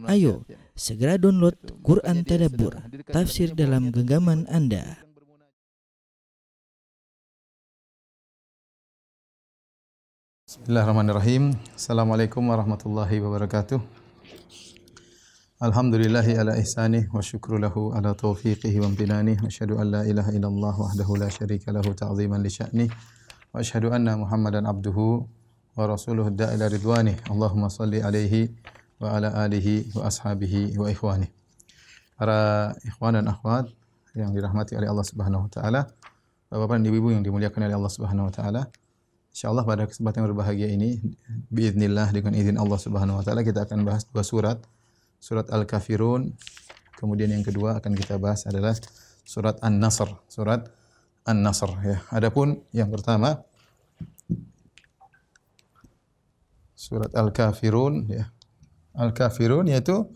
Ayo, segera download Quran Tadabbur, tafsir dalam genggaman Anda. Bismillahirrahmanirrahim. Assalamualaikum warahmatullahi wabarakatuh. Alhamdulillahi ala ihsanih wa syukru lahu ala taufiqihi wa amtinanih. Wa asyhadu an la ilaha illallah wahdahu la syarika lahu ta'ziman li sya'nih. Wa asyhadu anna Muhammadan abduhu wa rasuluhu da'ila ridwanih. Allahumma salli alaihi wa ala alihi wa ashabihi wa ikhwanih. Para ikhwan dan akhwat yang dirahmati oleh Allah Subhanahu wa taala, Bapak dan Ibu yang dimuliakan oleh Allah Subhanahu wa taala. Insyaallah pada kesempatan yang berbahagia ini biiznillah dengan izin Allah Subhanahu wa taala kita akan bahas dua surat. Surat Al-Kafirun. Kemudian yang kedua akan kita bahas adalah surat An-Nasr. Surat An-Nasr ya. Adapun yang pertama surat Al-Kafirun ya. Al-Kafirun yaitu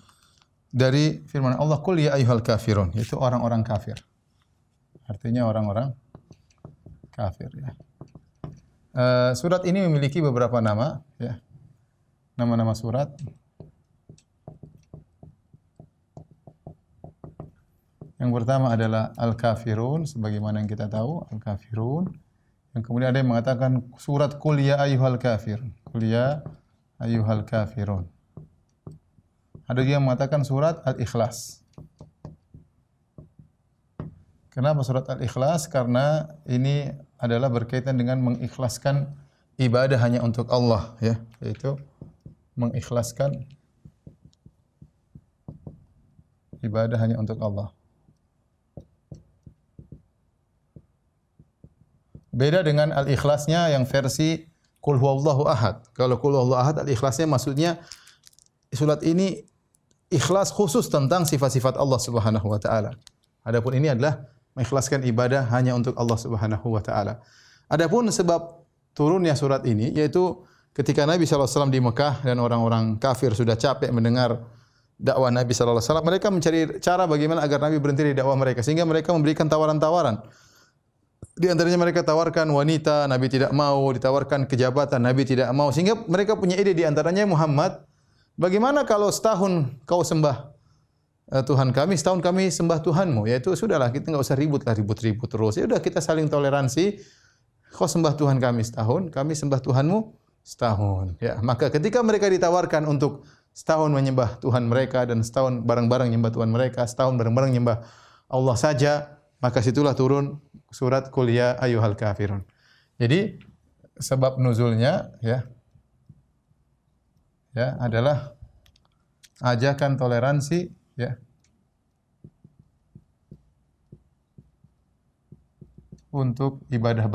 dari firman Allah, "Qul ya ayyuhal kafirun," yaitu orang-orang kafir. Artinya orang-orang kafir ya. Surat ini memiliki beberapa nama ya. Nama-nama surat. Yang pertama adalah Al-Kafirun, sebagaimana yang kita tahu, Al-Kafirun. Yang kemudian ada yang mengatakan surat Qul ya ayyuhal kafir. Qul ya ayyuhal kafirun. Ada juga yang mengatakan surat Al-Ikhlas. Kenapa surat Al-Ikhlas? Karena ini adalah berkaitan dengan mengikhlaskan ibadah hanya untuk Allah ya, yaitu mengikhlaskan ibadah hanya untuk Allah. Beda dengan Al-Ikhlasnya yang versi Qul huwallahu ahad. Kalau Qul huwallahu ahad, Al-Ikhlasnya maksudnya surat ini ikhlas khusus tentang sifat-sifat Allah Subhanahu wa taala. Adapun ini adalah mengikhlaskan ibadah hanya untuk Allah Subhanahu wa taala. Adapun sebab turunnya surat ini yaitu ketika Nabi sallallahu alaihi wasallam di Mekah dan orang-orang kafir sudah capek mendengar dakwah Nabi sallallahu alaihi wasallam, mereka mencari cara bagaimana agar Nabi berhenti di dakwah mereka sehingga mereka memberikan tawaran-tawaran. Di antaranya mereka tawarkan wanita, Nabi tidak mau, ditawarkan kejabatan, Nabi tidak mau, sehingga mereka punya ide di antaranya, Muhammad, bagaimana kalau setahun kau sembah Tuhan kami, setahun kami sembah Tuhanmu? Yaitu sudahlah, kita enggak usah ribut terus. Ya udah kita saling toleransi. Kau sembah Tuhan kami setahun, kami sembah Tuhanmu setahun. Ya, maka ketika mereka ditawarkan untuk setahun menyembah Tuhan mereka dan setahun bareng-bareng menyembah Tuhan mereka, setahun bareng-bareng menyembah Allah saja, maka situlah turun surat Qul ya ayyuhal kafirun. Jadi sebab nuzulnya ya adalah ajakan toleransi ya untuk ibadah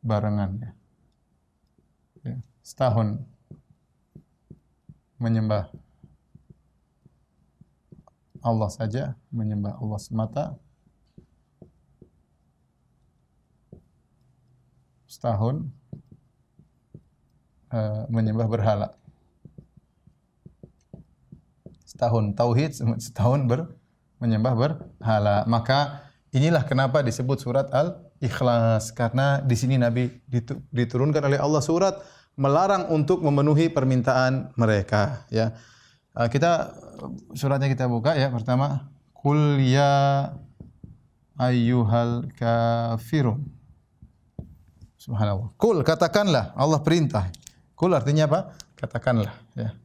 barengan ya. Setahun menyembah Allah saja, menyembah Allah semata. Setahun menyembah berhala. Setahun tauhid, setahun menyembah berhala. Maka inilah kenapa disebut surat Al-Ikhlas, karena di sini Nabi diturunkan oleh Allah surat melarang untuk memenuhi permintaan mereka ya. Suratnya kita buka ya. Pertama, Qul ya ayyuhal kafirun. Subhanallah. Qul, katakanlah, Allah perintah. Qul artinya apa? Katakanlah ya.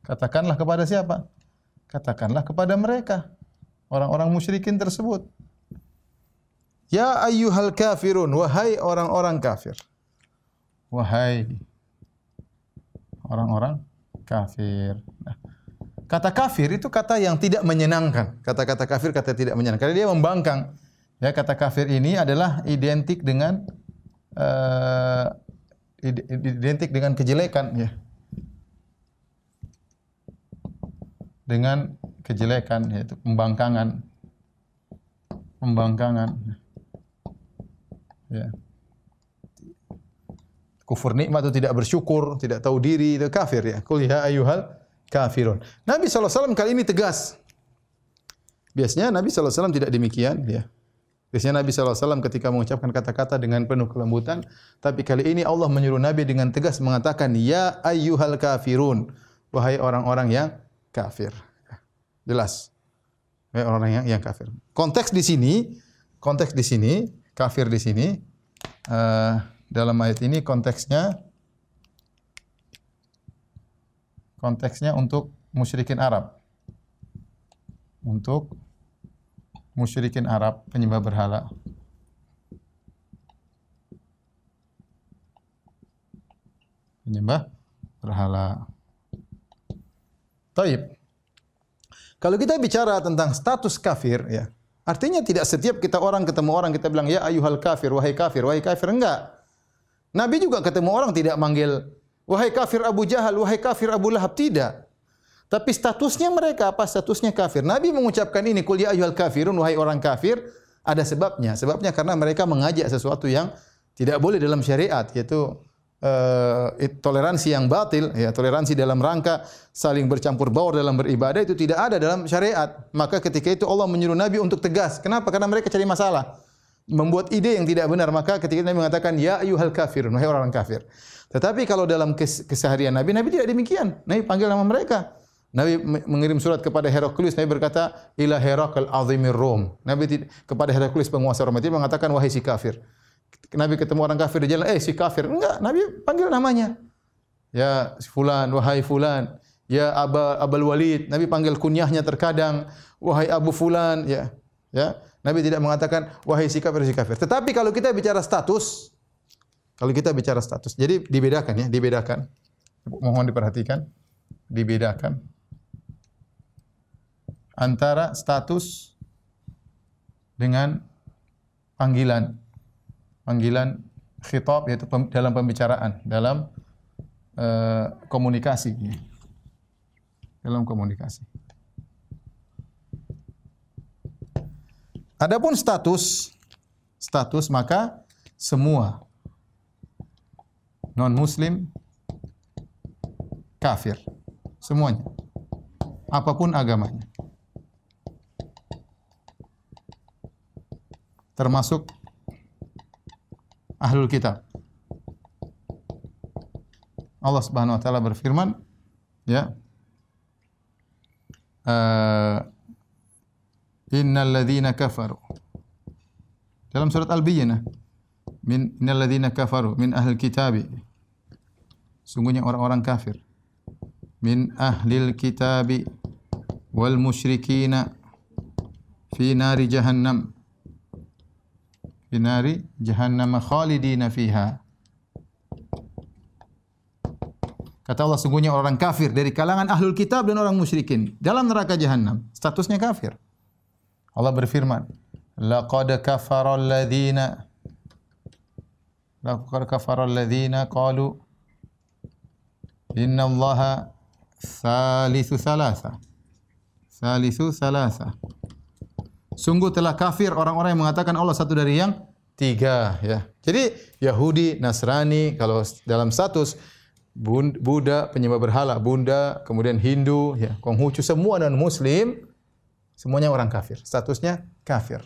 Katakanlah kepada siapa? Katakanlah kepada mereka, orang-orang musyrikin tersebut. Ya ayyuhal kafirun, wahai orang-orang kafir. Wahai orang-orang kafir. Nah, kata kafir itu kata yang tidak menyenangkan. Kata-kata kafir kata tidak menyenangkan. Karena dia membangkang. Ya, kata kafir ini adalah identik dengan kejelekan ya. Dengan kejelekan yaitu pembangkangan. Ya. Kufur nikmat itu tidak bersyukur, tidak tahu diri, itu kafir ya. Qul ya ayyuhal kafirun. Nabi sallallahu alaihi wasallam kali ini tegas. Biasanya Nabi sallallahu alaihi wasallam tidak demikian ya. Biasanya Nabi SAW ketika mengucapkan kata-kata dengan penuh kelembutan, tapi kali ini Allah menyuruh Nabi dengan tegas mengatakan, Ya ayyuhal kafirun, wahai orang-orang yang kafir. Jelas. Wahai orang-orang yang kafir. Konteks di sini, kafir di sini, dalam ayat ini konteksnya untuk musyrikin Arab. Untuk musyrikin Arab, penyembah berhala. Penyembah berhala. Taib. Kalau kita bicara tentang status kafir, ya, artinya tidak setiap kita ketemu orang kita bilang ya ayyuhal kafir, wahai kafir, enggak. Nabi juga ketemu orang tidak manggil wahai kafir Abu Jahal, wahai kafir Abu Lahab, tidak. Tapi statusnya mereka apa? Statusnya kafir. Nabi mengucapkan ini, qul ya ayyuhal kafirun, wahai orang kafir, ada sebabnya. Sebabnya karena mereka mengajak sesuatu yang tidak boleh dalam syariat, yaitu toleransi yang batil, ya, toleransi dalam rangka saling bercampur baur dalam beribadah itu tidak ada dalam syariat. Maka ketika itu Allah menyuruh Nabi untuk tegas. Kenapa? Karena mereka cari masalah, membuat ide yang tidak benar. Maka ketika Nabi mengatakan ya ayyuhal kafirun, wahai orang kafir. Tetapi kalau dalam keseharian Nabi tidak demikian. Nabi panggil nama mereka. Nabi mengirim surat kepada Heraklius. Nabi berkata, ila Herakl azimir Rom. Nabi kepada Heraklius penguasa Rom itu mengatakan wahai si kafir. Nabi ketemu orang kafir di jalan, si kafir. Enggak, Nabi panggil namanya. Ya fulan, wahai fulan. Ya Abul Walid. Nabi panggil kunyahnya terkadang, wahai Abu fulan, ya. Ya. Nabi tidak mengatakan wahai si kafir, si kafir. Tetapi kalau kita bicara status, jadi dibedakan ya, dibedakan. Mohon diperhatikan, dibedakan antara status dengan panggilan khitab, yaitu dalam pembicaraan, dalam komunikasi. Dalam komunikasi. Adapun status maka semua non-muslim kafir. Semuanya. Apapun agamanya. Termasuk ahlul kitab. Allah Subhanahu wa taala berfirman, ya. Innal ladzina kafaru. Dalam surat Al-Bayyinah, innal ladzina kafaru min ahlil kitabi. Sungguhnya orang-orang kafir. Min ahlil kitabi wal musyrikina fi nari jahannam. Fi nari jahannam khalidina fiha. Kata Allah, sungguhnya orang kafir dari kalangan ahlul kitab dan orang musyrikin dalam neraka jahannam, statusnya kafir. Allah berfirman, laqad kafara alladhina qalu inna Allaha Salisu salasa. Sungguh telah kafir orang-orang yang mengatakan Allah satu dari yang tiga, ya. Jadi Yahudi, Nasrani kalau dalam status Buddha penyembah berhala, Buddha, kemudian Hindu, ya, Konghucu, semua non muslim semuanya orang kafir. Statusnya kafir.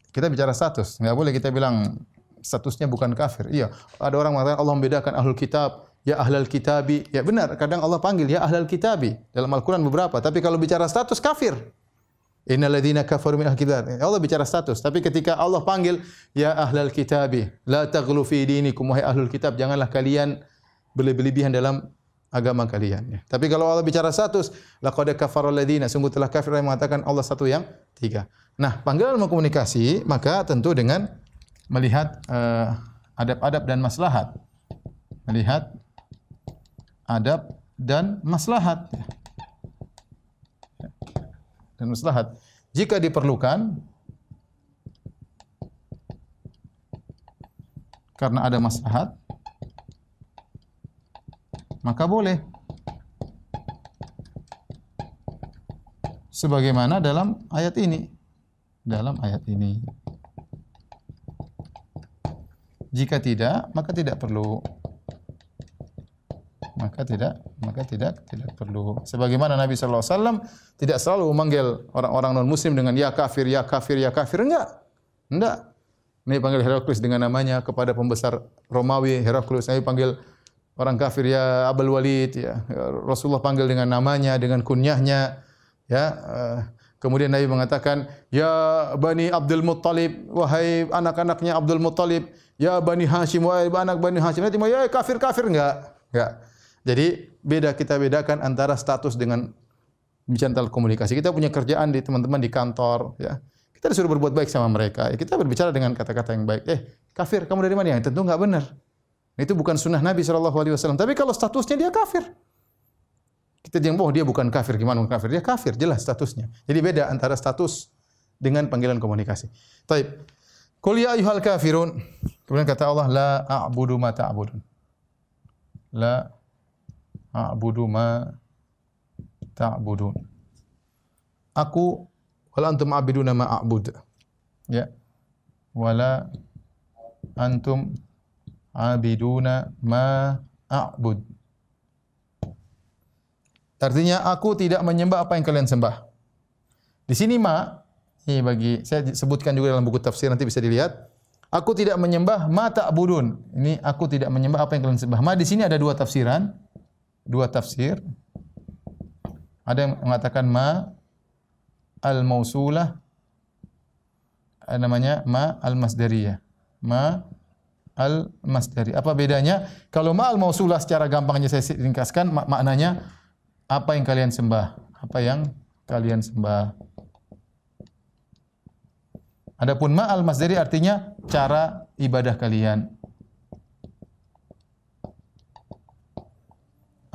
Kita bicara status, enggak boleh kita bilang statusnya bukan kafir. Iya, ada orang mengatakan Allah membedakan ahlul kitab, ya ahlal kitabi. Ya benar, kadang Allah panggil ya ahlal kitabi dalam Al-Qur'an beberapa, tapi kalau bicara status kafir. Innal ladzina kafaru min ahlil kitab. Allah bicara status, tapi ketika Allah panggil ya ahlal kitabi, la taghlu fi dinikum, wahai ahlul kitab, janganlah kalian berlebihan dalam agama kalian. Ya. Tapi kalau Allah bicara status, laqad kafara alladzina, sungguh telah kafir yang mengatakan Allah satu yang tiga. Nah, panggilan komunikasi maka tentu dengan melihat adab-adab dan maslahat. Melihat adab dan maslahat. Dan maslahat. Jika diperlukan karena ada maslahat, maka boleh. Sebagaimana dalam ayat ini. Dalam ayat ini. Jika tidak, maka tidak perlu. Maka tidak perlu. Sebagaimana Nabi sallallahu alaihi wasallam tidak selalu memanggil orang-orang non muslim dengan ya kafir, ya kafir, ya kafir, enggak. Enggak. Nabi panggil Heraklius dengan namanya kepada pembesar Romawi, Heraklius. Nabi panggil orang kafir ya Abul Walid ya. Rasulullah panggil dengan namanya, dengan kunyahnya ya. Kemudian Nabi mengatakan, "Ya Bani Abdul Muttalib, wahai anak-anaknya Abdul Muttalib, ya Bani Hashim, wahai anak Bani Hashim." Nanti ya kafir-kafir enggak. Jadi kita bedakan antara status dengan bicara tentang komunikasi. Kita punya kerjaan di teman-teman di kantor ya. Kita disuruh berbuat baik sama mereka. Ya, kita berbicara dengan kata-kata yang baik. Kafir, kamu dari mana? Ya, tentu enggak benar. Itu bukan sunnah Nabi SAW. Tapi kalau statusnya dia kafir, kita bilang, dia bukan kafir. Gimana bukan kafir? Dia kafir, jelas statusnya. Jadi beda antara status dengan panggilan komunikasi. Taib. Qul ya ayyuhal kafirun. Kemudian kata Allah, la a'budu ma ta'budun. La a'budu ma ta'budun. Aku wala antum a'biduna ma a'bud. Ya. Wala antum a'biduna ma a'bud. Artinya aku tidak menyembah apa yang kalian sembah. Di sini ini bagi saya sebutkan juga dalam buku tafsir nanti bisa dilihat. Aku tidak menyembah ma ta'budun. Ini aku tidak menyembah apa yang kalian sembah. Ma di sini ada dua tafsiran. Dua tafsir. Ada yang mengatakan ma al-mausulah, namanya ma al-masdariyah. Ma al-masdari. Apa bedanya? Kalau ma al-mausulah secara gampangnya saya ringkaskan maknanya apa yang kalian sembah? Apa yang kalian sembah? Adapun ma al-masdari artinya cara ibadah kalian.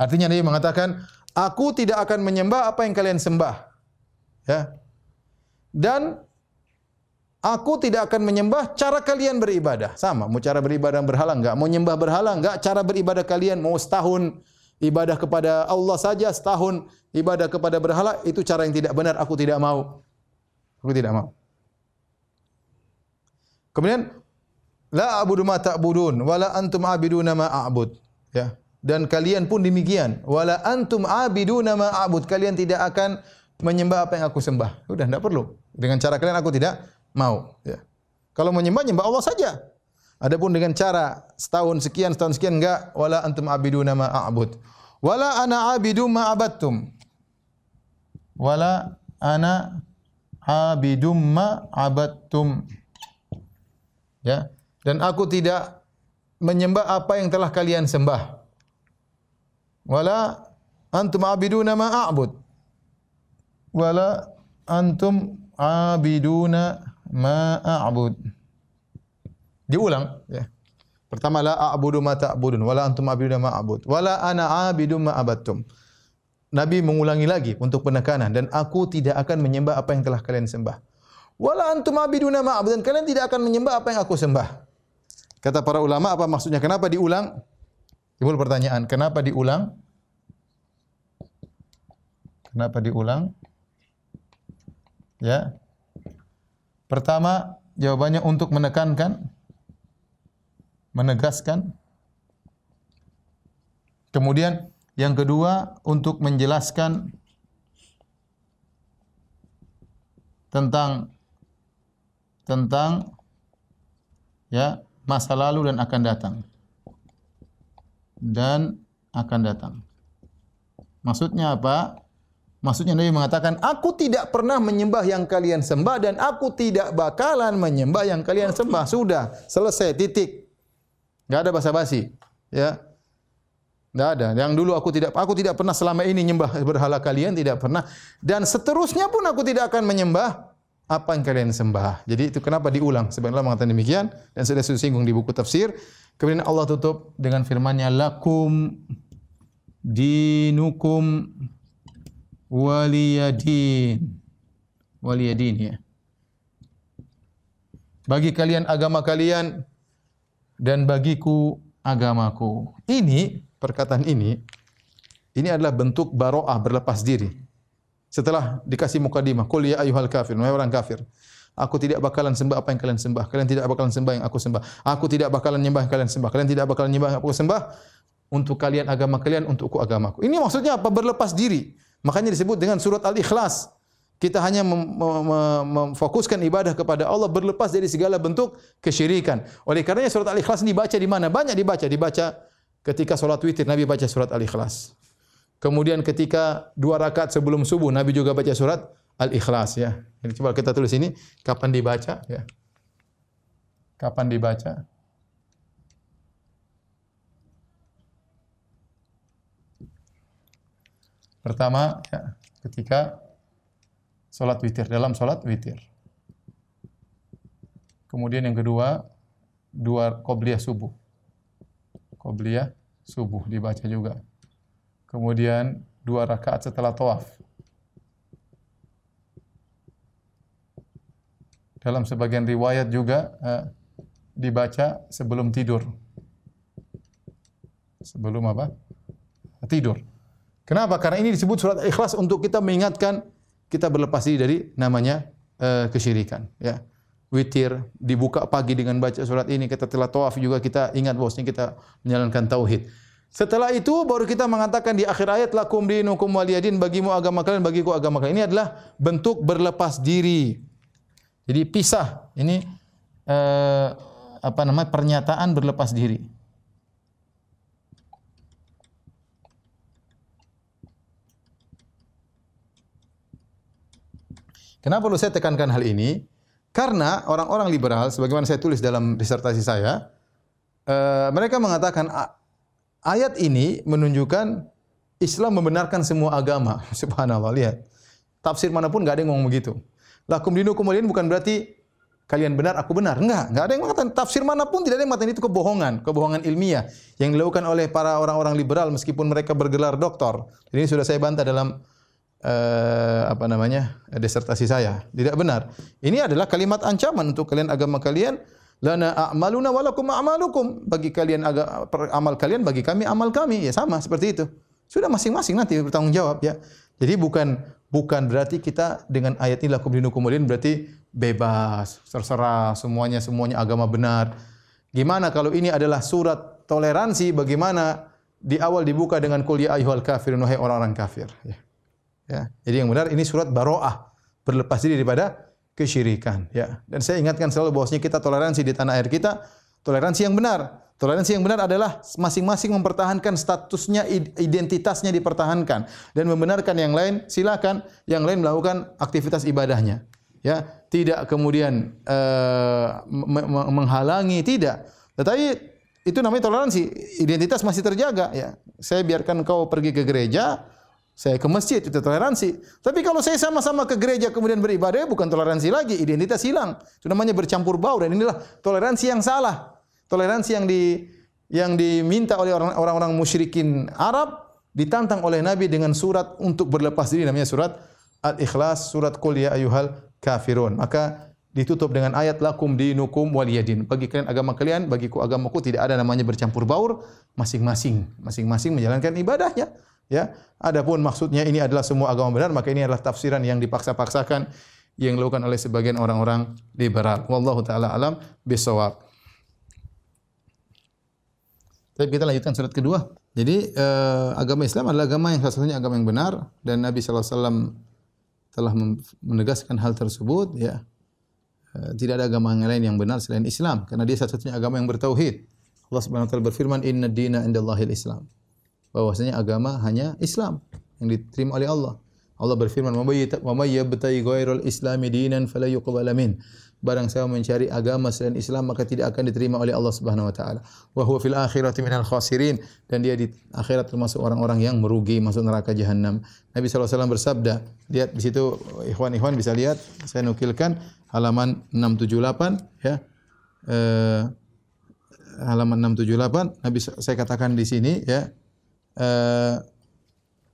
Artinya Nabi mengatakan, aku tidak akan menyembah apa yang kalian sembah. Ya. Dan aku tidak akan menyembah cara kalian beribadah. Sama, mau cara beribadah berhala enggak? Mau nyembah berhala enggak? Cara beribadah kalian mau setahun ibadah kepada Allah saja, setahun ibadah kepada berhala, itu cara yang tidak benar, aku tidak mau. Aku tidak mau. Kemudian la a'budu ma ta'budun wala antum a'biduna ma a'bud. Ya. Dan kalian pun demikian. Wala antum a'biduna ma a'bud. Kalian tidak akan menyembah apa yang aku sembah. Sudah, tidak perlu. Dengan cara kalian aku tidak mau. Ya. Kalau menyembah, nyembah Allah saja. Adapun dengan cara setahun sekian enggak. Wala antum a'biduna ma a'bud. Wala ana a'bidu ma abattum. Wala ana a'bidu ma abattum. Ya. Dan aku tidak menyembah apa yang telah kalian sembah. Wala antum a'biduna ma a'bud. Wala antum a'biduna ma a'bud. Diulang ya. Pertama la a'budu ma ta'budun wala antum a'biduna ma a'bud. Wala ana a'bidu ma abattum. Nabi mengulangi lagi untuk penekanan, dan aku tidak akan menyembah apa yang telah kalian sembah. Wala antum a'biduna ma a'bud. Dan kalian tidak akan menyembah apa yang aku sembah. Kata para ulama, apa maksudnya? Kenapa diulang? Timbul pertanyaan, kenapa diulang? Kenapa diulang? Ya. Pertama, jawabannya untuk menekankan, menegaskan. Kemudian yang kedua untuk menjelaskan tentang ya masa lalu dan akan datang. Dan akan datang. Maksudnya apa? Maksudnya Nabi mengatakan, aku tidak pernah menyembah yang kalian sembah dan aku tidak bakalan menyembah yang kalian sembah. Sudah, selesai, titik. Enggak ada basa-basi, ya. Enggak ada. Yang dulu aku tidak pernah selama ini menyembah berhala kalian, tidak pernah. Dan seterusnya pun aku tidak akan menyembah apa yang kalian sembah. Jadi itu kenapa diulang? Sebenarnya Allah mengatakan demikian dan sudah disinggung di buku tafsir. Kemudian Allah tutup dengan firman-Nya, lakum dinukum waliyadin. Waliyadin ya. Bagi kalian agama kalian dan bagiku agamaku. Ini perkataan ini adalah bentuk baro'ah, berlepas diri. Setelah dikasih mukadimah, qul ya ayyuhal kafir, wahai orang kafir, aku tidak bakalan sembah apa yang kalian sembah. Kalian tidak bakalan sembah yang aku sembah. Aku tidak bakalan nyembah yang kalian sembah. Kalian tidak bakalan nyembah yang aku sembah. Untuk kalian agama kalian, untukku agamaku. Ini maksudnya apa? Berlepas diri. Makanya disebut dengan surat Al-Ikhlas. kita hanya memfokuskan ibadah kepada Allah berlepas dari segala bentuk kesyirikan. Oleh karenanya surat Al-Ikhlas dibaca di mana? Banyak dibaca ketika salat witir Nabi baca surat Al-Ikhlas. Kemudian ketika 2 rakaat sebelum subuh Nabi juga baca surat Al-Ikhlas ya. Jadi coba kita tulis ini kapan dibaca ya. Kapan dibaca? Pertama ya, ketika salat witir, dalam salat witir. Kemudian yang kedua, 2 qobliyah subuh. Qobliyah subuh dibaca juga. Kemudian 2 rakaat setelah tawaf. Dalam sebagian riwayat juga dibaca sebelum tidur. Sebelum apa? Tidur. Kenapa? Karena ini disebut surat Ikhlas untuk kita mengingatkan kita berlepas diri dari namanya kesyirikan. Ya. Witir dibuka pagi dengan baca surat ini. Kita telah tawaf juga kita ingat bahwasanya kita menjalankan tauhid. Setelah itu baru kita mengatakan di akhir ayat lakum dinukum waliyadin, bagimu agama kalian, bagiku agama kalian. Ini adalah bentuk berlepas diri. Jadi pisah. Ini pernyataan berlepas diri. Kenapa perlu saya tekankan hal ini? Karena orang-orang liberal, sebagaimana saya tulis dalam disertasi saya, mereka mengatakan ayat ini menunjukkan Islam membenarkan semua agama. Subhanallah, lihat. Tafsir manapun enggak ada yang ngomong begitu. Lakum dinukum waliyadin bukan berarti kalian benar, aku benar. Enggak ada yang mengatakan. Tafsir manapun tidak ada yang mengatakan itu kebohongan ilmiah yang dilakukan oleh para orang-orang liberal meskipun mereka bergelar doktor. Ini sudah saya bantah dalam disertasi saya. Tidak benar. Ini adalah kalimat ancaman untuk kalian agama kalian. Lana a'maluna walakum a'malukum. Bagi kalian amal kalian, bagi kami amal kami. Ya sama seperti itu. Sudah masing-masing nanti bertanggung jawab ya. Jadi bukan berarti kita dengan ayat ini lakum dinukum waliyadin berarti bebas, terserah semuanya agama benar. Gimana kalau ini adalah surat toleransi? Bagaimana di awal dibuka dengan qul ya ayyuhal kafirun, wahai orang-orang kafir ya. Ya, jadi yang benar ini surat Baroah, berlepas diri daripada kesyirikan. Ya, dan saya ingatkan selalu bahwasanya kita toleransi di tanah air kita, toleransi yang benar. Toleransi yang benar adalah masing-masing mempertahankan statusnya, identitasnya dipertahankan dan membenarkan yang lain. Silakan yang lain melakukan aktivitas ibadahnya. Ya, tidak kemudian menghalangi, tidak. Tetapi itu namanya toleransi. Identitas masih terjaga. Ya, saya biarkan kau pergi ke gereja. Saya ke masjid, itu toleransi. Tapi kalau saya sama-sama ke gereja kemudian beribadah, bukan toleransi lagi, identitas hilang. Itu namanya bercampur baur dan inilah toleransi yang salah. Toleransi yang diminta oleh orang-orang musyrikin Arab ditantang oleh Nabi dengan surat untuk berlepas diri namanya surat Al-Ikhlas, surat Qul ya ayyuhal kafirun. Maka ditutup dengan ayat lakum dinukum waliyadin. Bagi kalian agama kalian, bagiku agamaku, tidak ada namanya bercampur baur, masing-masing menjalankan ibadahnya. Ya, adapun maksudnya ini adalah semua agama benar, maka ini adalah tafsiran yang dipaksa-paksakan yang dilakukan oleh sebagian orang-orang liberal. Wallahu taala alam bisawab. Tapi kita lanjutkan surat kedua. Jadi agama Islam adalah agama yang satu-satunya agama yang benar dan Nabi sallallahu alaihi wasallam telah menegaskan hal tersebut ya. Tidak ada agama yang lain yang benar selain Islam karena dia satu-satunya agama yang bertauhid. Allah Subhanahu wa taala berfirman inna dina indallahil Islam. Bahwasanya agama hanya Islam yang diterima oleh Allah. Allah berfirman, "Wa may yabtaghi ghairal islami dinan fala yuqbal min." Barang siapa mencari agama selain Islam maka tidak akan diterima oleh Allah Subhanahu wa taala. Wa huwa fil akhirati minal khasirin, dan dia di akhirat termasuk orang-orang yang merugi, masuk neraka jahanam. Nabi sallallahu alaihi wasallam bersabda, lihat di situ ikhwan-ikhwan bisa lihat, saya nukilkan halaman 678 ya. Halaman 678 Nabi saya katakan di sini ya.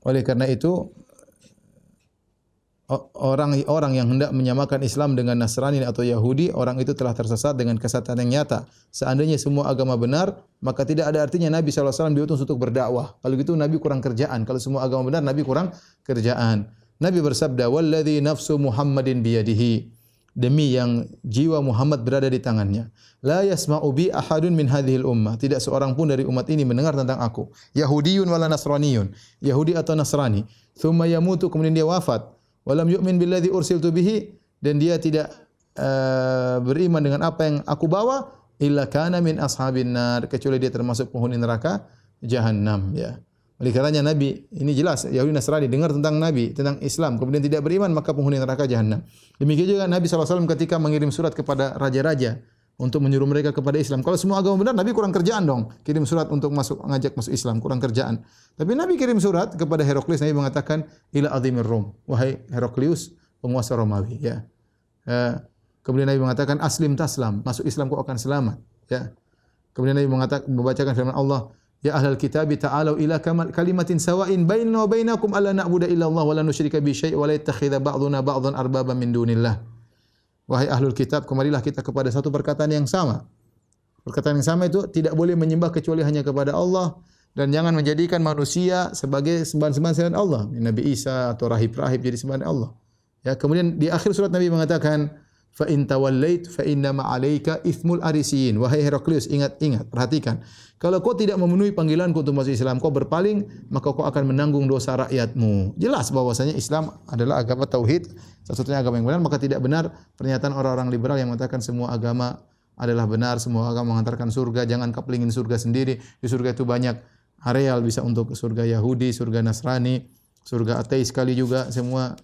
Oleh karena itu orang yang hendak menyamakan Islam dengan Nasrani atau Yahudi, orang itu telah tersesat dengan kesesatan yang nyata. Seandainya semua agama benar, maka tidak ada artinya Nabi SAW diutus untuk berdakwah. Kalau gitu Nabi kurang kerjaan. Kalau semua agama benar, Nabi kurang kerjaan. Nabi bersabda, "Walladzi nafsu Muhammadin biyadihi." Demi yang jiwa Muhammad berada di tangannya. La yasma'u bi ahadun min hadhil ummah. Tidak seorang pun dari umat ini mendengar tentang aku. Yahudiyun wala nasraniyun. Yahudi atau Nasrani. Thumma yamutu, kemudian dia wafat. Walam yu'min billadzi ursiltu bihi, dan dia tidak beriman dengan apa yang aku bawa, illa kana min ashabin nar, kecuali dia termasuk penghuni neraka jahanam, ya. Oleh karenanya Nabi, ini jelas Yahudi Nasrani dengar tentang Nabi, tentang Islam, kemudian tidak beriman, maka penghuni neraka jahanam. Demikian juga Nabi SAW ketika mengirim surat kepada raja-raja untuk menyuruh mereka kepada Islam. Kalau semua agama benar, Nabi kurang kerjaan dong. Kirim surat untuk ngajak masuk Islam, kurang kerjaan. Tapi Nabi kirim surat kepada Heraklius, Nabi mengatakan, ila azimir Rom, wahai Heraklius, penguasa Romawi, ya. Kemudian Nabi mengatakan, aslim taslam, masuk Islam kau akan selamat, ya. Kemudian Nabi membacakan firman Allah, ya ahlal kitabi ta'alu ila kalimatin sawa'in bainana wa bainakum alla na'budu illa Allah wa la nusyrika bi syai' wa la yattakhidha ba'duna ba'dhan arbaba min dunillah. Wahai ahlul kitab, kemarilah kita kepada satu perkataan yang sama. Perkataan yang sama itu tidak boleh menyembah kecuali hanya kepada Allah, dan jangan menjadikan manusia sebagai sembahan-sembahan selain Allah. Nabi Isa atau rahib-rahib jadi sembahan Allah. Ya, kemudian di akhir surat Nabi mengatakan, fa in tawallait fa inna ma 'alaika itsmul arisiyin. Wahai Heraklius, ingat, perhatikan. Kalau kau tidak memenuhi panggilanku untuk masuk Islam, kau berpaling, maka kau akan menanggung dosa rakyatmu. Jelas bahwasanya Islam adalah agama tauhid, satu-satunya agama yang benar, maka tidak benar pernyataan orang-orang liberal yang mengatakan semua agama adalah benar, semua agama mengantarkan surga, jangan kaplingin surga sendiri. Di surga itu banyak areal, bisa untuk surga Yahudi, surga Nasrani, surga ateis sekali juga, semua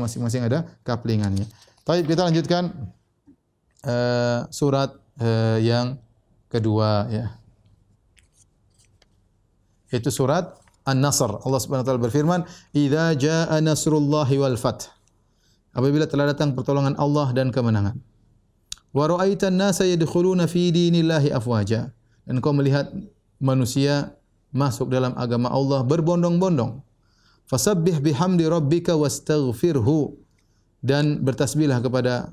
masing-masing ada kaplingannya. Baik, kita lanjutkan surat yang kedua, ya. Itu surat An-Nasr. Allah Subhanahu wa taala berfirman, "Idza jaa nasrullahi wal fath." Apabila telah datang pertolongan Allah dan kemenangan. Wa ra'aitan nasa yadkhuluna fi dinillahi afwaja. Dan kau melihat manusia masuk dalam agama Allah berbondong-bondong. Fasabbih bihamdi rabbika wastaghfirhu. Dan bertasbihlah kepada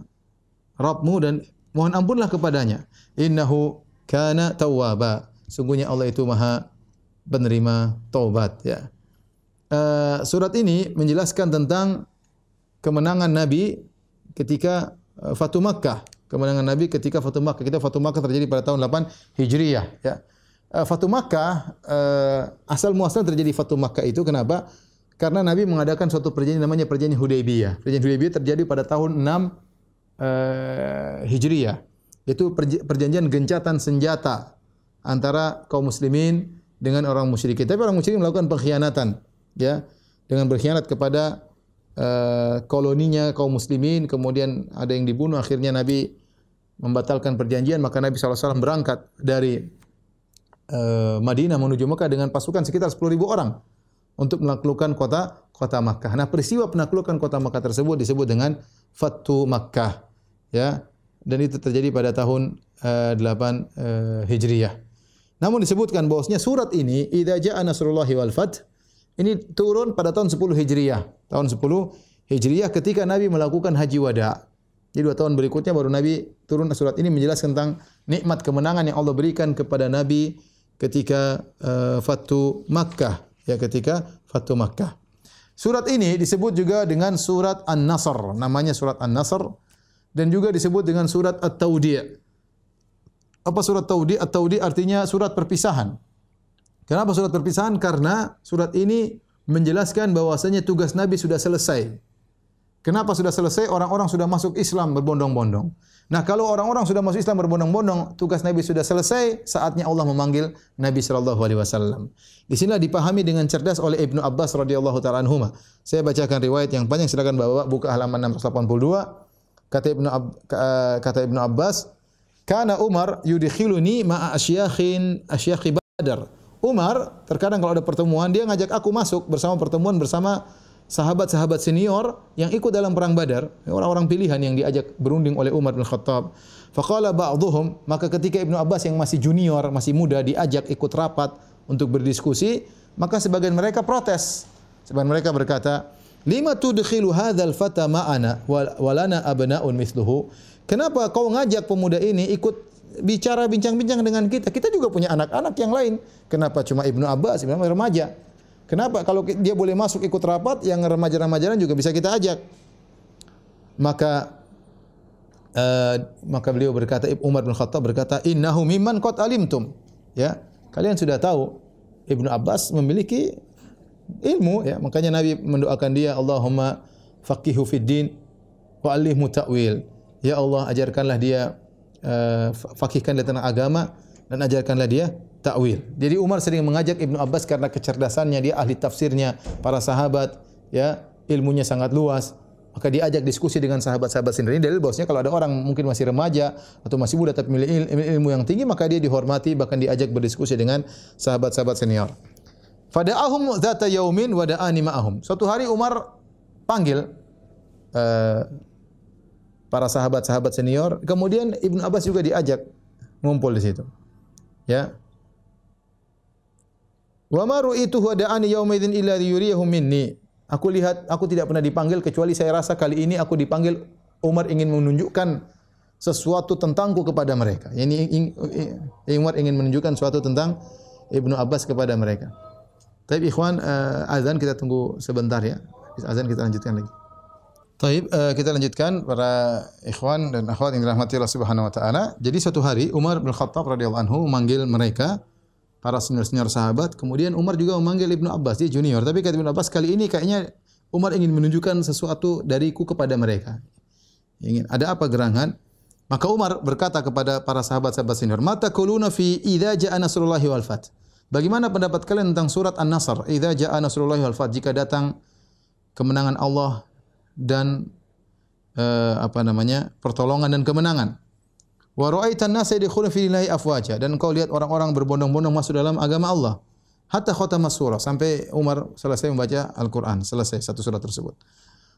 Rabbmu dan mohon ampunlah kepadanya. Innahu kana tawwaba. Sungguhnya Allah itu Maha penerima taubat, ya. Surat ini menjelaskan tentang kemenangan Nabi ketika Fatu Makkah. Kemenangan Nabi ketika Fatu Makkah. Fatu Makkah terjadi pada tahun 8 Hijriyah, ya. Fatu Makkah, asal muasal terjadi Fatu Makkah itu kenapa? Karena Nabi mengadakan suatu perjanjian namanya perjanjian Hudaybiyah. Perjanjian Hudaybiyah terjadi pada tahun 6 Hijriyah. Itu perjanjian gencatan senjata antara kaum muslimin dengan orang musyrikin. Tapi orang musyrikin melakukan pengkhianatan, ya, dengan berkhianat kepada koloninya kaum muslimin, kemudian ada yang dibunuh, akhirnya Nabi membatalkan perjanjian, maka Nabi SAW berangkat dari Madinah menuju Mekah dengan pasukan sekitar 10.000 orang untuk menaklukkan kota Makkah. Nah, peristiwa penaklukan kota Makkah tersebut disebut dengan Fatu Makkah, ya. Dan itu terjadi pada tahun 8 Hijriyah. Namun disebutkan bahwasanya surat ini idza jaa nasrullahi wal fath ini turun pada tahun 10 Hijriyah. Tahun 10 Hijriyah ketika Nabi melakukan haji wada. Jadi 2 tahun berikutnya baru Nabi turun surat ini menjelaskan tentang nikmat kemenangan yang Allah berikan kepada Nabi ketika Fatu Makkah, ya, ketika Fatu Makkah. Surat ini disebut juga dengan surat An-Nasr, namanya surat An-Nasr, dan juga disebut dengan surat At-Tawdi'. Apa surat Tawdi'? At-Tawdi' artinya surat perpisahan. Kenapa surat perpisahan? Karena surat ini menjelaskan bahwasanya tugas Nabi sudah selesai. Kenapa sudah selesai? Orang-orang sudah masuk Islam berbondong-bondong. Nah, kalau orang-orang sudah masuk Islam berbondong-bondong, tugas Nabi sudah selesai, saatnya Allah memanggil Nabi sallallahu alaihi wasallam. Di sinilah dipahami dengan cerdas oleh Ibnu Abbas radhiyallahu taala anhuma. Saya bacakan riwayat yang panjang, silakan Bapak buka halaman 682. Kata Ibnu Abbas, "Kana Umar yudkhiluni ma'a asyakhi Badar." Umar terkadang kalau ada pertemuan dia ngajak aku masuk bersama sahabat-sahabat senior yang ikut dalam perang Badar, orang-orang pilihan yang diajak berunding oleh Umar bin Khattab. Faqala ba'dhum, maka ketika Ibnu Abbas yang masih junior, masih muda diajak ikut rapat untuk berdiskusi, maka sebagian mereka protes. Sebagian mereka berkata, "Lima tudkhilu hadzal fata ma'ana wa lana abna'un mithluhu?" Kenapa kau ngajak pemuda ini ikut bicara bincang-bincang dengan kita? Kita juga punya anak-anak yang lain. Kenapa cuma Ibnu Abbas, Ibnu Abbas remaja? Kenapa kalau dia boleh masuk ikut rapat, yang remaja-remaja juga bisa kita ajak? Maka beliau berkata, Umar bin Khattab berkata, "Innahu mimman qad alimtum." Ya, kalian sudah tahu Ibnu Abbas memiliki ilmu, ya. Makanya Nabi mendoakan dia, "Allahumma faqihu fid din wa 'allimhu ta'wil. Ya Allah, ajarkanlah dia faqihkan dia tentang agama dan ajarkanlah dia ta'wil. Jadi Umar sering mengajak Ibnu Abbas karena kecerdasannya, dia ahli tafsirnya, para sahabat, ya, ilmunya sangat luas. Maka diajak diskusi dengan sahabat-sahabat sendiri. Dalil bahwasanya kalau ada orang mungkin masih remaja atau masih muda tapi memiliki ilmu yang tinggi, maka dia dihormati, bahkan diajak berdiskusi dengan sahabat-sahabat senior. Fada'ahum dzata yaumin wa da'ani ma'ahum. Suatu hari Umar panggil para sahabat-sahabat senior, kemudian Ibnu Abbas juga diajak ngumpul di situ. Ya. Wa ma ru'ituhu da'ani yaumidzin illa liyuriyahum minni. Aku lihat, aku tidak pernah dipanggil kecuali saya rasa kali ini aku dipanggil Umar ingin menunjukkan sesuatu tentangku kepada mereka. Umar ingin menunjukkan sesuatu tentang Ibnu Abbas kepada mereka. Tapi ikhwan, azan kita tunggu sebentar ya. Habis azan kita lanjutkan lagi. Taib, kita lanjutkan para ikhwan dan akhwat yang dirahmati Allah Subhanahu wa taala. Jadi suatu hari Umar bin Khattab radhiyallahu anhu memanggil mereka, para senior-senior sahabat. Kemudian Umar juga memanggil Ibnu Abbas, dia junior. Tapi kata Ibnu Abbas, kali ini kayaknya Umar ingin menunjukkan sesuatu dariku kepada mereka. Ada apa gerangan? Maka Umar berkata kepada para sahabat-sahabat senior, "Mata quluna fi idza jaa nasrullahi wal fath." Bagaimana pendapat kalian tentang surat An-Nasr? Idza jaa nasrullahi wal fath, jika datang kemenangan Allah dan pertolongan dan kemenangan. Wa ra'aitan nasa yadkhuluna fi dinillahi afwaja, dan engkau lihat orang-orang berbondong-bondong masuk dalam agama Allah. Hatta khatama surah, sampai Umar selesai membaca Al-Qur'an, selesai satu surat tersebut.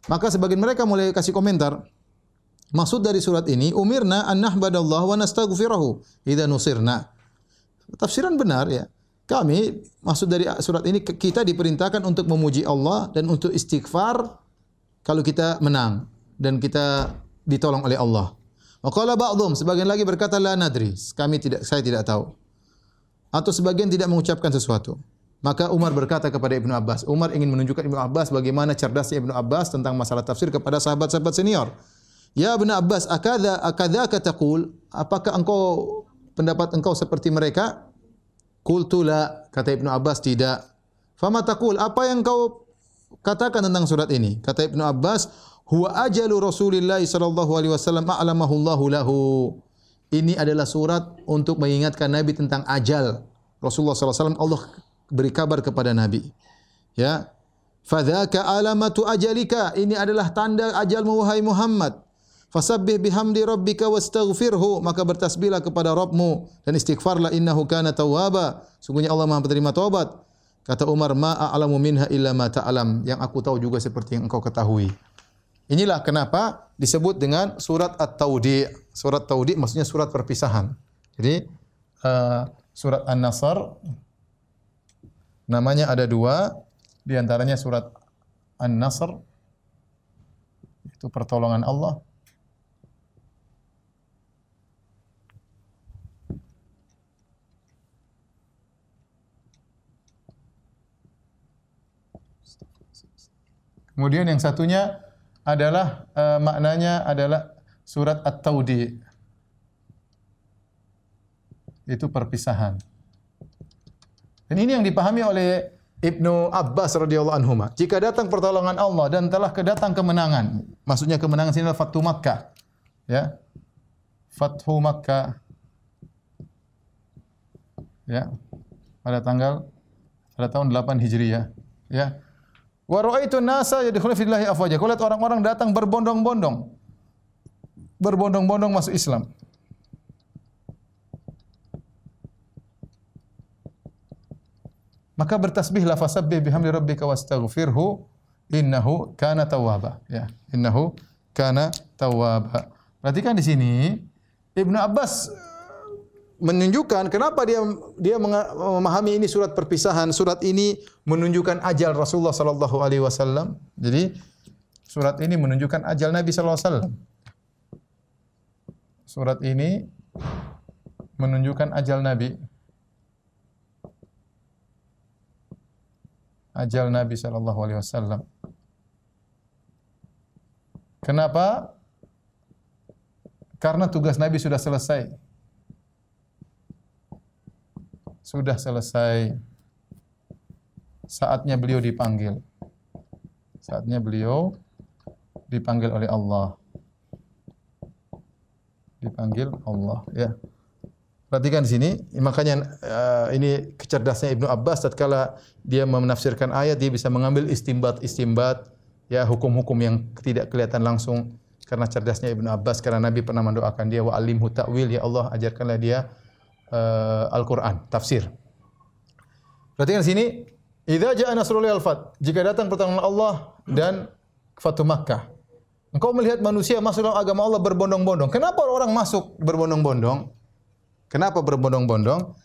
Maka sebagian mereka mulai kasih komentar. Maksud dari surat ini, umirna an nahbadallaha wa nastaghfirahu idza nusirna. Tafsiran benar ya. Kami, maksud dari surat ini, kita diperintahkan untuk memuji Allah dan untuk istighfar kalau kita menang dan kita ditolong oleh Allah. Wa qala ba'dhum, sebagian lagi berkata la nadri, saya tidak tahu. Atau sebagian tidak mengucapkan sesuatu. Maka Umar berkata kepada Ibnu Abbas, Umar ingin menunjukkan Ibnu Abbas bagaimana cerdasnya Ibnu Abbas tentang masalah tafsir kepada sahabat-sahabat senior. Ya Ibnu Abbas, akadzaka taqul? Apakah pendapat engkau seperti mereka? Qultu la, kata Ibnu Abbas, tidak. Fama taqul? Apa yang kau katakan tentang surat ini? Kata Ibnu Abbas, huwa ajalu Rasulillah sallallahu alaihi wasallam a'lamahu Allahu lahu. Ini adalah surat untuk mengingatkan Nabi tentang ajal. Rasulullah sallallahu alaihi wasallam, Allah beri kabar kepada Nabi. Ya. Fadzaka alamatu ajalika. Ini adalah tanda ajalmu wahai Muhammad. Fasabbih bihamdi rabbika wastaghfirhu. Maka bertasbihlah kepada Rabbmu dan istighfarlah, innahu kana tawwaba. Sungguhnya Allah Maha penerima taubat. Kata Umar, ma a'lamu minha illa ma ta'lam. Yang aku tahu juga seperti yang engkau ketahui. Inilah kenapa disebut dengan surat At-Taudi'. Surat Taudi' maksudnya surat perpisahan. Jadi surat An-Nasr namanya ada dua, di antaranya surat An-Nasr, itu pertolongan Allah. Kemudian yang satunya adalah maknanya adalah surat At-Taudi'. Itu perpisahan. Dan ini yang dipahami oleh Ibnu Abbas radhiyallahu anhuma. Jika datang pertolongan Allah dan telah datang kemenangan, maksudnya kemenangan sini adalah Fathu Makkah. Ya. Fathu Makkah. Ya. Pada tahun 8 Hijriah, ya. Wa ra'aitu an-nasa yadkhuluna fi dinillahi afwaja. Kau lihat orang-orang datang berbondong-bondong. Berbondong-bondong masuk Islam. Maka bertasbihlah, fasabbih bihamdi rabbika wastaghfirhu innahu kana tawwaba. Ya, innahu kana tawwaba. Perhatikan di sini Ibnu Abbas menunjukkan kenapa dia memahami ini surat perpisahan. Surat ini menunjukkan ajal Rasulullah sallallahu alaihi wasallam. Jadi surat ini menunjukkan ajal Nabi sallallahu alaihi wasallam. Surat ini menunjukkan ajal Nabi. Ajal Nabi sallallahu alaihi wasallam. Kenapa? Karena tugas Nabi sudah selesai. Sudah selesai. Saatnya beliau dipanggil. Saatnya beliau dipanggil oleh Allah. Dipanggil Allah, ya. Perhatikan di sini, makanya ini kecerdasnya Ibnu Abbas tatkala dia menafsirkan ayat, dia bisa mengambil istimbat, ya, hukum-hukum yang tidak kelihatan langsung karena cerdasnya Ibnu Abbas, karena Nabi pernah mendoakan dia, wa alimhu ta'wil, ya Allah ajarkanlah dia Al-Qur'an, tafsir. Perhatikan di sini, idza jaa nasrullahi wal fath, jika datang pertolongan Allah dan Fatu Makkah. Engkau melihat manusia masuk dalam agama Allah berbondong-bondong. Kenapa orang masuk berbondong-bondong? Kenapa berbondong-bondong?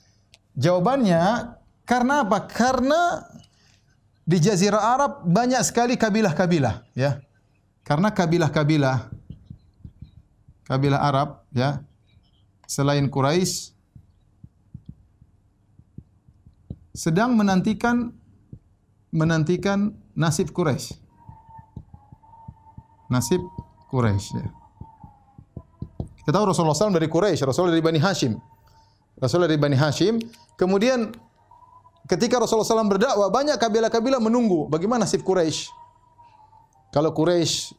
Jawabannya karena apa? Karena di Jazirah Arab banyak sekali kabilah-kabilah, ya. Karena kabilah-kabilah Arab, ya, selain Quraisy sedang menantikan nasib Quraisy. Nasib Quraisy, ya. Kita tahu Rasulullah SAW dari Quraisy, Rasulullah dari Bani Hashim. Rasulullah dari Bani Hashim. Kemudian ketika Rasulullah SAW berdakwah, banyak kabilah-kabilah menunggu bagaimana nasib Quraisy. Kalau Quraisy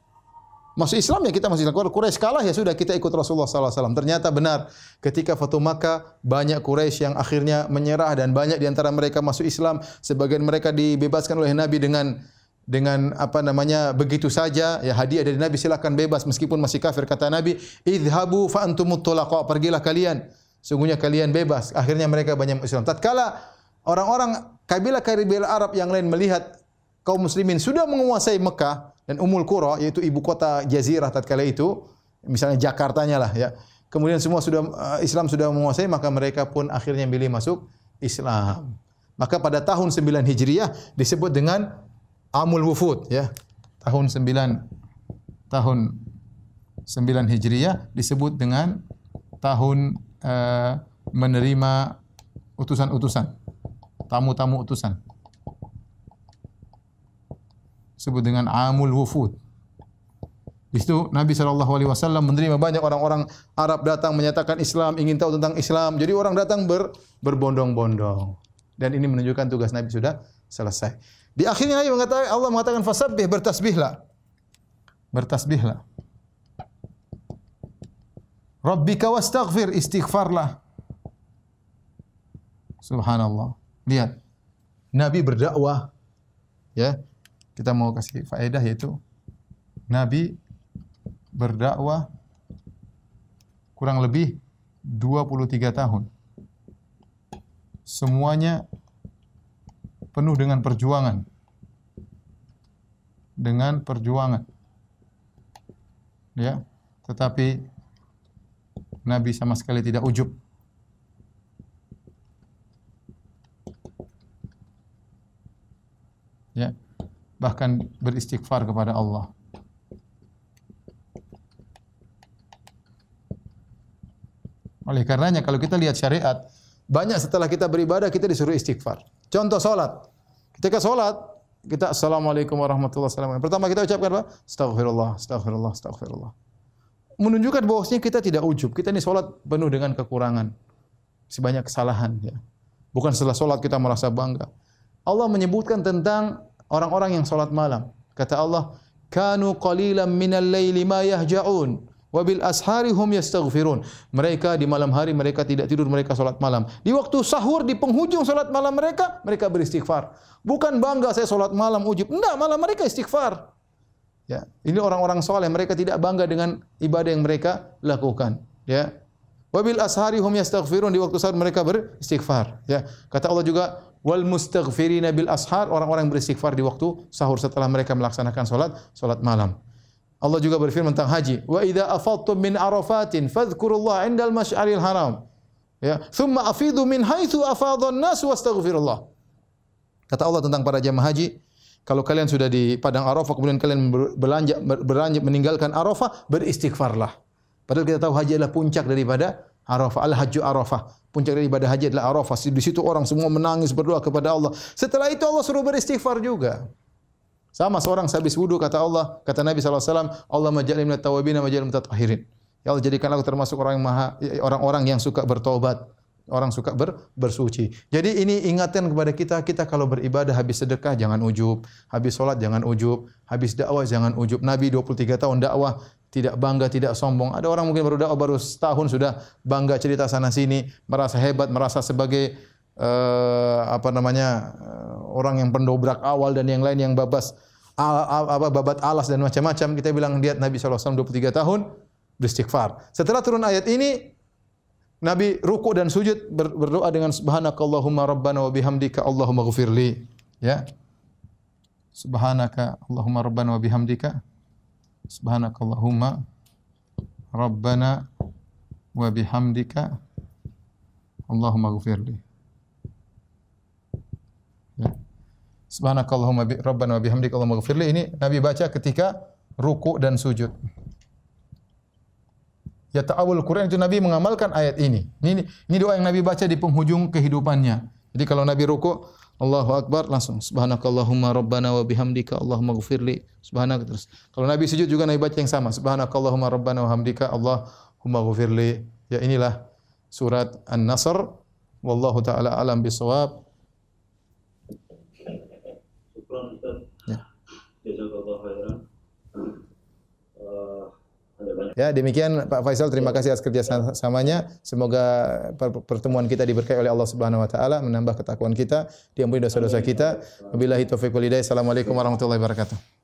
masuk Islam, ya kita masuk Islam. Kalau Quraisy kalah, ya sudah kita ikut Rasulullah SAW. Ternyata benar, ketika Fatu Makkah banyak Quraisy yang akhirnya menyerah dan banyak di antara mereka masuk Islam. Sebagian mereka dibebaskan oleh Nabi dengan apa namanya begitu saja, ya, hadiah dari Nabi, silakan bebas meskipun masih kafir. Kata Nabi, idhabu fa antumut tulaqa, pergilah kalian, sungguhnya kalian bebas. Akhirnya mereka banyak Islam. Tatkala orang-orang kabilah Arab yang lain melihat kaum muslimin sudah menguasai Mekah dan Ummul Qura, yaitu ibu kota jazirah tatkala itu, misalnya Jakartanya lah, ya. Kemudian semua sudah Islam sudah menguasai, maka mereka pun akhirnya milih masuk Islam. Maka pada tahun 9 Hijriah disebut dengan Amul Wufud, ya. Tahun 9 Hijriah disebut dengan tahun menerima utusan-utusan, tamu-tamu utusan. Disebut dengan Amul Wufud. Di situ Nabi SAW menerima banyak orang-orang Arab datang menyatakan Islam, ingin tahu tentang Islam. Jadi orang datang berbondong-bondong. Dan ini menunjukkan tugas Nabi sudah selesai. Di akhirnya Nabi mengatakan, Allah mengatakan fasabbih, bertasbihlah. Bertasbihlah. Rabbika wastaghfir, istighfarlah. Subhanallah. Lihat. Nabi berdakwah, ya. Kita mau kasih faedah, yaitu Nabi berdakwah kurang lebih 23 tahun. Semuanya penuh dengan perjuangan. Dengan perjuangan. Ya, tetapi Nabi sama sekali tidak ujub. Ya, bahkan beristighfar kepada Allah. Oleh karenanya kalau kita lihat syariat, banyak setelah kita beribadah kita disuruh istighfar. Contoh salat. Ketika salat, kita assalamualaikum warahmatullahi wabarakatuh. Pertama kita ucapkan apa? Astaghfirullah, astaghfirullah, astaghfirullah. Menunjukkan bahwasanya kita tidak ujub. Kita ini salat penuh dengan kekurangan. Sebanyak kesalahan, ya. Bukan setelah salat kita merasa bangga. Allah menyebutkan tentang orang-orang yang salat malam. Kata Allah, "Kanu qalilan minal laili ma yahja'un wa bil ashari hum yastaghfirun." Mereka di malam hari mereka tidak tidur, mereka salat malam. Di waktu sahur di penghujung salat malam mereka beristighfar. Bukan bangga saya salat malam ujub. Enggak, malah mereka istighfar. Ya, ini orang-orang saleh, mereka tidak bangga dengan ibadah yang mereka lakukan, ya. Wa bil ashari hum yastaghfirun, di waktu sahur mereka beristighfar, ya. Kata Allah juga, wal mustaghfirina bil ashar, orang-orang yang beristighfar di waktu sahur setelah mereka melaksanakan salat malam. Allah juga berfirman tentang haji, wa idza afadtum min arafatin fadhkurullaha 'indal masy'aril haram, ya, thumma afidu min haitsu afadha an-nas wastaghfirullah. Kata Allah tentang para jamaah haji, kalau kalian sudah di padang Arafah kemudian kalian beranjak meninggalkan Arafah, beristighfarlah. Padahal kita tahu haji adalah puncak daripada Arafah, al-hajju Arafah. Puncak daripada haji adalah Arafah. Di situ orang semua menangis berdoa kepada Allah. Setelah itu Allah suruh beristighfar juga. Sama seorang sehabis wudu kata Allah, kata Nabi SAW, Allah maj'alni minat tawabin wa maj'alni minat mutatahhirin. Ya Allah, jadikan aku termasuk orang yang suka bertobat. orang suka bersuci. Jadi ini ingatan kepada kita kalau beribadah habis sedekah jangan ujub, habis salat jangan ujub, habis dakwah jangan ujub. Nabi 23 tahun dakwah tidak bangga, tidak sombong. Ada orang mungkin baru dakwah baru setahun sudah bangga cerita sana sini, merasa hebat, merasa sebagai orang yang pendobrak awal dan yang lain yang babat alas dan macam-macam. Kita bilang lihat Nabi SAW 23 tahun beristighfar. Setelah turun ayat ini Nabi ruku dan sujud berdoa dengan subhanakallahumma rabbana wa bihamdika Allahumma ghfirli. Ya. Subhanaka Allahumma rabbana wa bihamdika. Subhanakallahumma rabbana wa bihamdika Allahumma ghfirli. Ya. Subhanakallahumma rabbana wa bihamdika Allahumma ghfirli, ini Nabi baca ketika ruku dan sujud. Ya ta'awul Quran itu Nabi mengamalkan ayat ini. Ini doa yang Nabi baca di penghujung kehidupannya. Jadi kalau Nabi ruku, Allahu Akbar langsung subhanakallahumma rabbana wa bihamdika Allahumma ghfirli. Subhanak terus. Kalau Nabi sujud juga Nabi baca yang sama. Subhanakallahumma rabbana wa bihamdika Allahumma ghfirli. Ya inilah surat An-Nasr. Wallahu taala alam bisawab. Ya. Ya, demikian Pak Faisal, terima kasih atas kerjasamanya. Semoga pertemuan kita diberkahi oleh Allah Subhanahu wa taala, menambah ketakwaan kita, diampuni dosa-dosa kita. Wabillahi taufiq wal hidayah. Assalamualaikum warahmatullahi wabarakatuh.